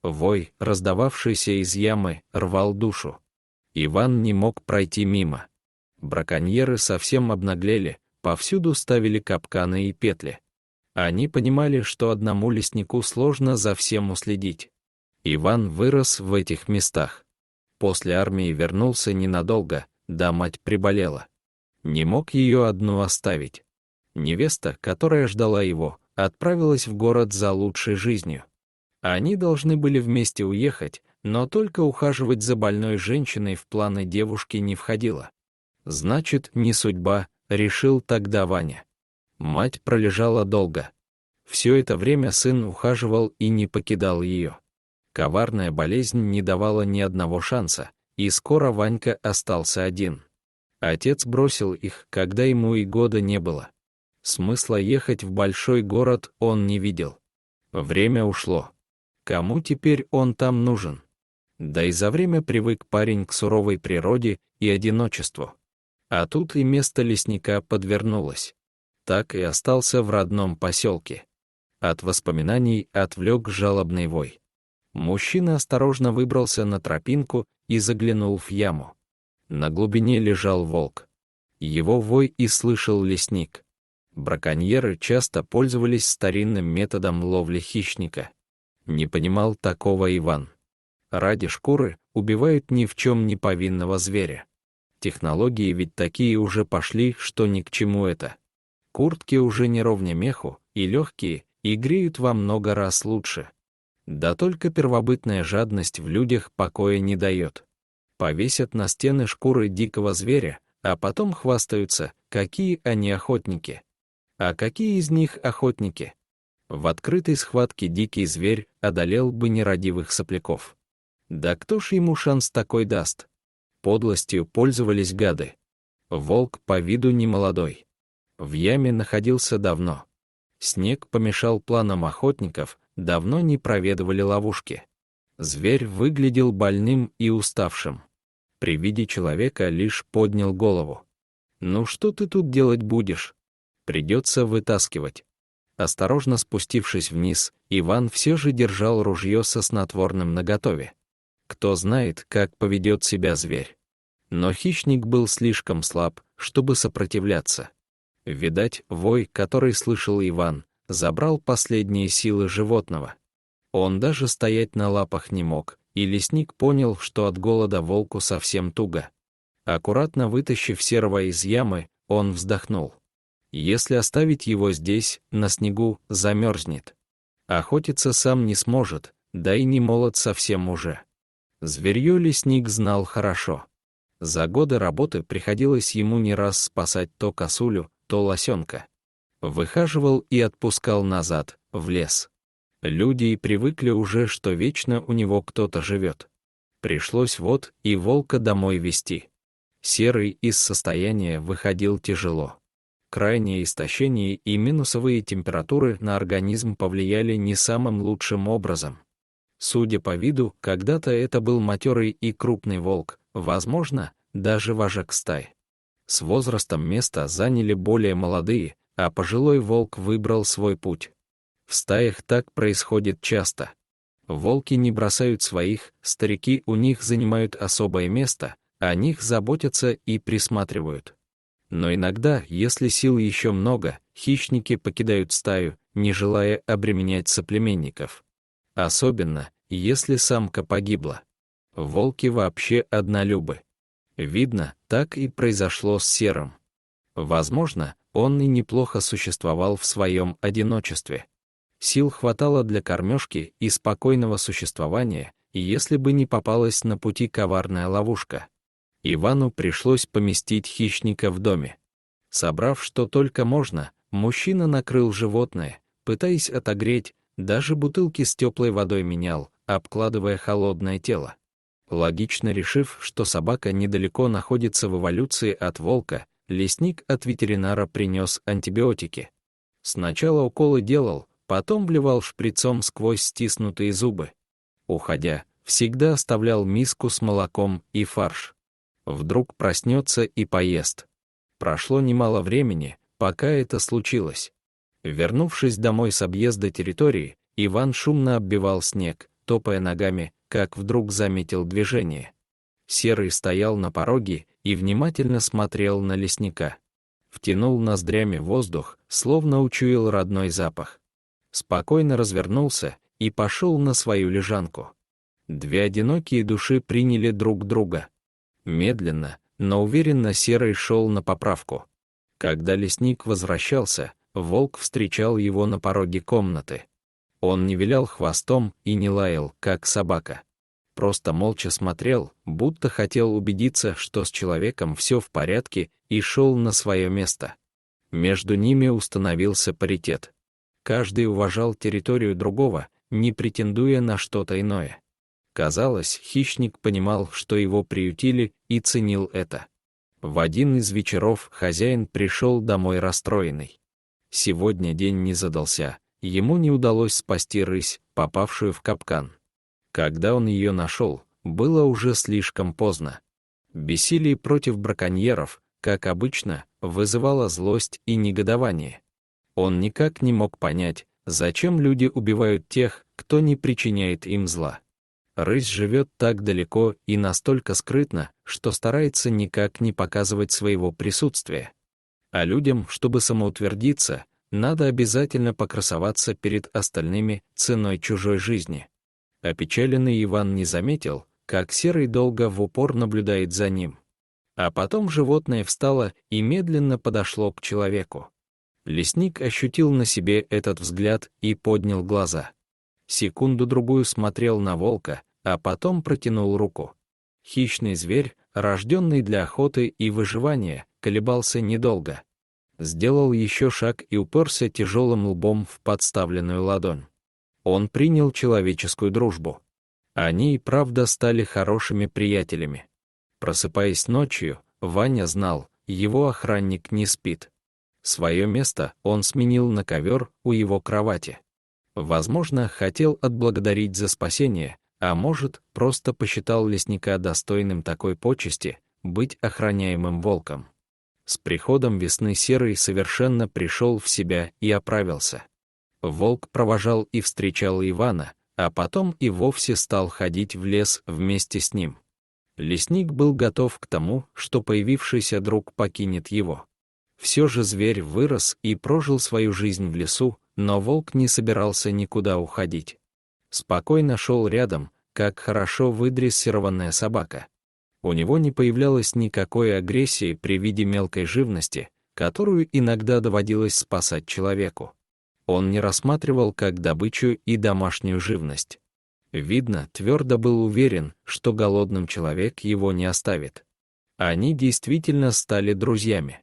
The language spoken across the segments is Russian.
Вой, раздававшийся из ямы, рвал душу. Иван не мог пройти мимо. Браконьеры совсем обнаглели, повсюду ставили капканы и петли. Они понимали, что одному леснику сложно за всем уследить. Иван вырос в этих местах. После армии вернулся ненадолго, да мать приболела. Не мог ее одну оставить. Невеста, которая ждала его, отправилась в город за лучшей жизнью. Они должны были вместе уехать, но только ухаживать за больной женщиной в планы девушки не входило. Значит, не судьба, решил тогда Ваня. Мать пролежала долго. Все это время сын ухаживал и не покидал ее. Коварная болезнь не давала ни одного шанса, и скоро Ванька остался один. Отец бросил их, когда ему и года не было. Смысла ехать в большой город он не видел. Время ушло. Кому теперь он там нужен? Да и за время привык парень к суровой природе и одиночеству. А тут и место лесника подвернулось. Так и остался в родном поселке. От воспоминаний отвлек жалобный вой. Мужчина осторожно выбрался на тропинку и заглянул в яму. На глубине лежал волк. Его вой и слышал лесник. Браконьеры часто пользовались старинным методом ловли хищника. Не понимал такого Иван. Ради шкуры убивают ни в чем не повинного зверя. Технологии ведь такие уже пошли, что ни к чему это. Куртки уже не ровня меху, и легкие, и греют во много раз лучше. Да только первобытная жадность в людях покоя не дает. Повесят на стены шкуры дикого зверя, а потом хвастаются, какие они охотники. А какие из них охотники? В открытой схватке дикий зверь одолел бы нерадивых сопляков. Да кто ж ему шанс такой даст? Подлостью пользовались гады. Волк по виду немолодой. В яме находился давно. Снег помешал планам охотников, давно не проведывали ловушки. Зверь выглядел больным и уставшим. При виде человека лишь поднял голову. «Ну что ты тут делать будешь? Придется вытаскивать». Осторожно спустившись вниз, Иван все же держал ружье со снотворным наготове. Кто знает, как поведет себя зверь. Но хищник был слишком слаб, чтобы сопротивляться. Видать, вой, который слышал Иван, забрал последние силы животного. Он даже стоять на лапах не мог, и лесник понял, что от голода волку совсем туго. Аккуратно вытащив серого из ямы, он вздохнул. Если оставить его здесь, на снегу, замерзнет. Охотиться сам не сможет, да и не молод совсем уже. Зверье лесник знал хорошо. За годы работы приходилось ему не раз спасать то косулю, то лосенка. Выхаживал и отпускал назад, в лес. Люди и привыкли уже, что вечно у него кто-то живет. Пришлось вот и волка домой везти. Серый из состояния выходил тяжело. Крайнее истощение и минусовые температуры на организм повлияли не самым лучшим образом. Судя по виду, когда-то это был матерый и крупный волк, возможно, даже вожак стаи. С возрастом место заняли более молодые, а пожилой волк выбрал свой путь. В стаях так происходит часто. Волки не бросают своих, старики у них занимают особое место, о них заботятся и присматривают. Но иногда, если сил еще много, хищники покидают стаю, не желая обременять соплеменников. Особенно, если самка погибла. Волки вообще однолюбы. Видно, так и произошло с серым. Возможно, он и неплохо существовал в своем одиночестве. Сил хватало для кормежки и спокойного существования, если бы не попалась на пути коварная ловушка. Ивану пришлось поместить хищника в доме. Собрав что только можно, мужчина накрыл животное, пытаясь отогреть, даже бутылки с теплой водой менял, обкладывая холодное тело. Логично решив, что собака недалеко находится в эволюции от волка, лесник от ветеринара принес антибиотики. Сначала уколы делал, потом вливал шприцом сквозь стиснутые зубы. Уходя, всегда оставлял миску с молоком и фарш. Вдруг проснется и поест. Прошло немало времени, пока это случилось. Вернувшись домой с объезда территории, Иван шумно оббивал снег, топая ногами, как вдруг заметил движение. Серый стоял на пороге и внимательно смотрел на лесника. Втянул ноздрями воздух, словно учуял родной запах. Спокойно развернулся и пошел на свою лежанку. Две одинокие души приняли друг друга. Медленно, но уверенно Серый шел на поправку. Когда лесник возвращался, волк встречал его на пороге комнаты. Он не вилял хвостом и не лаял, как собака. Просто молча смотрел, будто хотел убедиться, что с человеком все в порядке, и шел на свое место. Между ними установился паритет. Каждый уважал территорию другого, не претендуя на что-то иное. Казалось, хищник понимал, что его приютили, и ценил это. В один из вечеров хозяин пришел домой расстроенный. Сегодня день не задался, ему не удалось спасти рысь, попавшую в капкан. Когда он ее нашел, было уже слишком поздно. Бессилие против браконьеров, как обычно, вызывало злость и негодование. Он никак не мог понять, зачем люди убивают тех, кто не причиняет им зла. Рысь живет так далеко и настолько скрытно, что старается никак не показывать своего присутствия. А людям, чтобы самоутвердиться, надо обязательно покрасоваться перед остальными ценой чужой жизни. Опечаленный Иван не заметил, как Серый долго в упор наблюдает за ним. А потом животное встало и медленно подошло к человеку. Лесник ощутил на себе этот взгляд и поднял глаза. Секунду-другую смотрел на волка, а потом протянул руку. Хищный зверь, рожденный для охоты и выживания, колебался недолго. Сделал еще шаг и уперся тяжелым лбом в подставленную ладонь. Он принял человеческую дружбу. Они и правда стали хорошими приятелями. Просыпаясь ночью, Ваня знал, его охранник не спит. Свое место он сменил на ковер у его кровати. Возможно, хотел отблагодарить за спасение, а может, просто посчитал лесника достойным такой почести быть охраняемым волком. С приходом весны Серый совершенно пришел в себя и оправился. Волк провожал и встречал Ивана, а потом и вовсе стал ходить в лес вместе с ним. Лесник был готов к тому, что появившийся друг покинет его. Все же зверь вырос и прожил свою жизнь в лесу, но волк не собирался никуда уходить. Спокойно шел рядом, как хорошо выдрессированная собака. У него не появлялось никакой агрессии при виде мелкой живности, которую иногда доводилось спасать человеку. Он не рассматривал как добычу и домашнюю живность. Видно, твердо был уверен, что голодным человек его не оставит. Они действительно стали друзьями.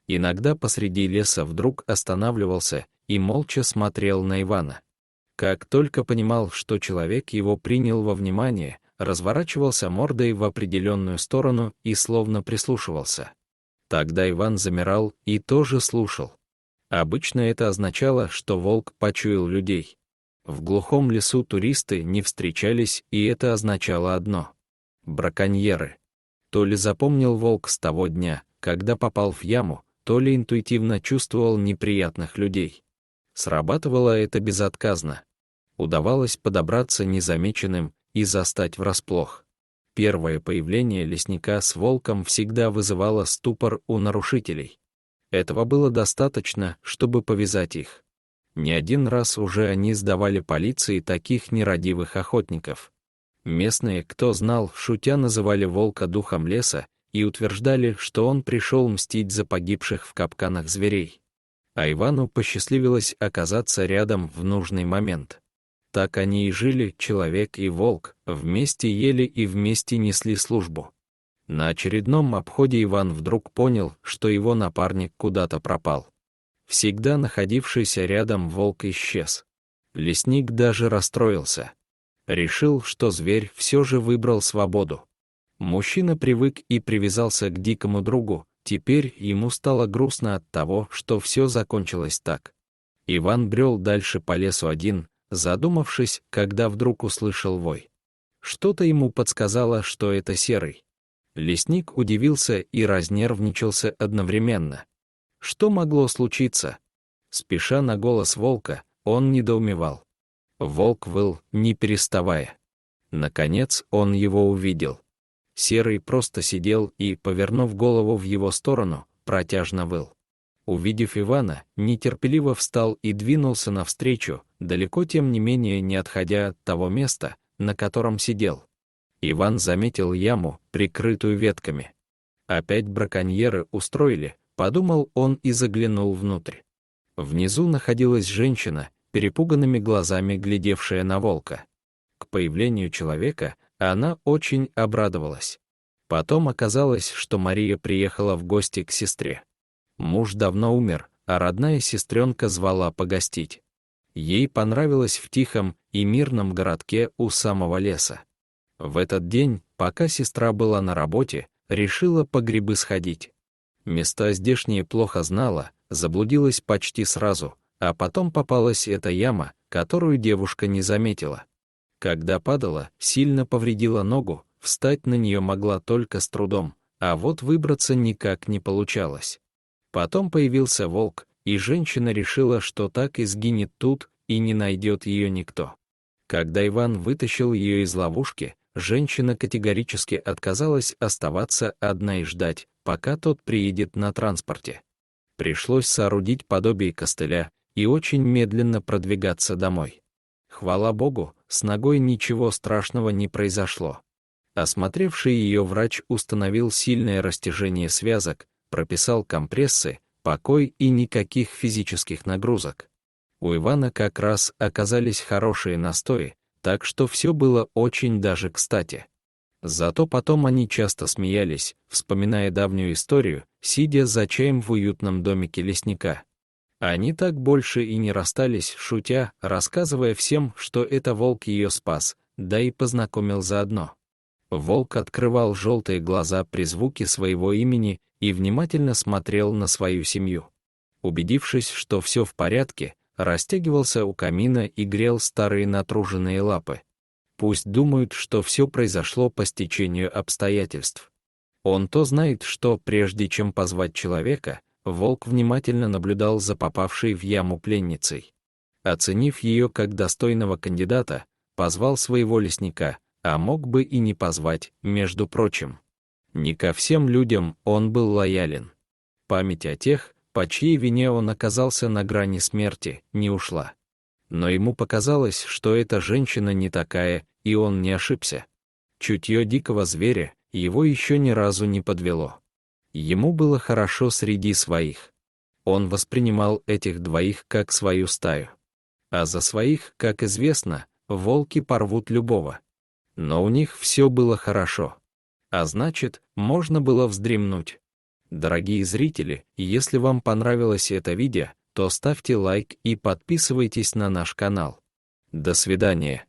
Иногда посреди леса вдруг останавливался и молча смотрел на Ивана. Как только понимал, что человек его принял во внимание, разворачивался мордой в определенную сторону и словно прислушивался. Тогда Иван замирал и тоже слушал. Обычно это означало, что волк почуял людей. В глухом лесу туристы не встречались, и это означало одно — браконьеры. То ли запомнил волк с того дня, когда попал в яму, то ли интуитивно чувствовал неприятных людей. Срабатывало это безотказно. Удавалось подобраться незамеченным и застать врасплох. Первое появление лесника с волком всегда вызывало ступор у нарушителей. Этого было достаточно, чтобы повязать их. Не один раз уже они сдавали полиции таких нерадивых охотников. Местные, кто знал, шутя называли волка духом леса и утверждали, что он пришел мстить за погибших в капканах зверей. А Ивану посчастливилось оказаться рядом в нужный момент. Так они и жили, человек и волк, вместе ели и вместе несли службу. На очередном обходе Иван вдруг понял, что его напарник куда-то пропал. Всегда находившийся рядом волк исчез. Лесник даже расстроился. Решил, что зверь все же выбрал свободу. Мужчина привык и привязался к дикому другу, теперь ему стало грустно от того, что все закончилось так. Иван брел дальше по лесу один, задумавшись, когда вдруг услышал вой. Что-то ему подсказало, что это Серый. Лесник удивился и разнервничался одновременно. Что могло случиться? Спеша на голос волка, он недоумевал. Волк выл, не переставая. Наконец он его увидел. Серый просто сидел и, повернув голову в его сторону, протяжно выл. Увидев Ивана, нетерпеливо встал и двинулся навстречу, далеко тем не менее не отходя от того места, на котором сидел. Иван заметил яму, прикрытую ветками. Опять браконьеры устроили, подумал он и заглянул внутрь. Внизу находилась женщина, перепуганными глазами глядевшая на волка. К появлению человека она очень обрадовалась. Потом оказалось, что Мария приехала в гости к сестре. Муж давно умер, а родная сестренка звала погостить. Ей понравилось в тихом и мирном городке у самого леса. В этот день, пока сестра была на работе, решила по грибы сходить. Места здешние плохо знала, заблудилась почти сразу, а потом попалась эта яма, которую девушка не заметила. Когда падала, сильно повредила ногу, встать на нее могла только с трудом, а вот выбраться никак не получалось. Потом появился волк, и женщина решила, что так и сгинет тут, и не найдет ее никто. Когда Иван вытащил ее из ловушки, женщина категорически отказалась оставаться одна и ждать, пока тот приедет на транспорте. Пришлось соорудить подобие костыля и очень медленно продвигаться домой. Хвала Богу, с ногой ничего страшного не произошло. Осмотревший ее врач установил сильное растяжение связок, прописал компрессы, покой и никаких физических нагрузок. У Ивана как раз оказались хорошие настои, так что все было очень даже кстати. Зато потом они часто смеялись, вспоминая давнюю историю, сидя за чаем в уютном домике лесника. Они так больше и не расстались, шутя, рассказывая всем, что это волк ее спас, да и познакомил заодно. Волк открывал желтые глаза при звуке своего имени и внимательно смотрел на свою семью. Убедившись, что все в порядке, растягивался у камина и грел старые натруженные лапы. Пусть думают, что все произошло по стечению обстоятельств. Он то знает, что, прежде чем позвать человека, волк внимательно наблюдал за попавшей в яму пленницей. Оценив ее как достойного кандидата, позвал своего лесника, а мог бы и не позвать, между прочим. Не ко всем людям он был лоялен. Память о тех, по чьей вине он оказался на грани смерти, не ушла. Но ему показалось, что эта женщина не такая, и он не ошибся. Чутье дикого зверя его еще ни разу не подвело. Ему было хорошо среди своих. Он воспринимал этих двоих как свою стаю. А за своих, как известно, волки порвут любого. Но у них все было хорошо. А значит, можно было вздремнуть. Дорогие зрители, если вам понравилось это видео, то ставьте лайк и подписывайтесь на наш канал. До свидания.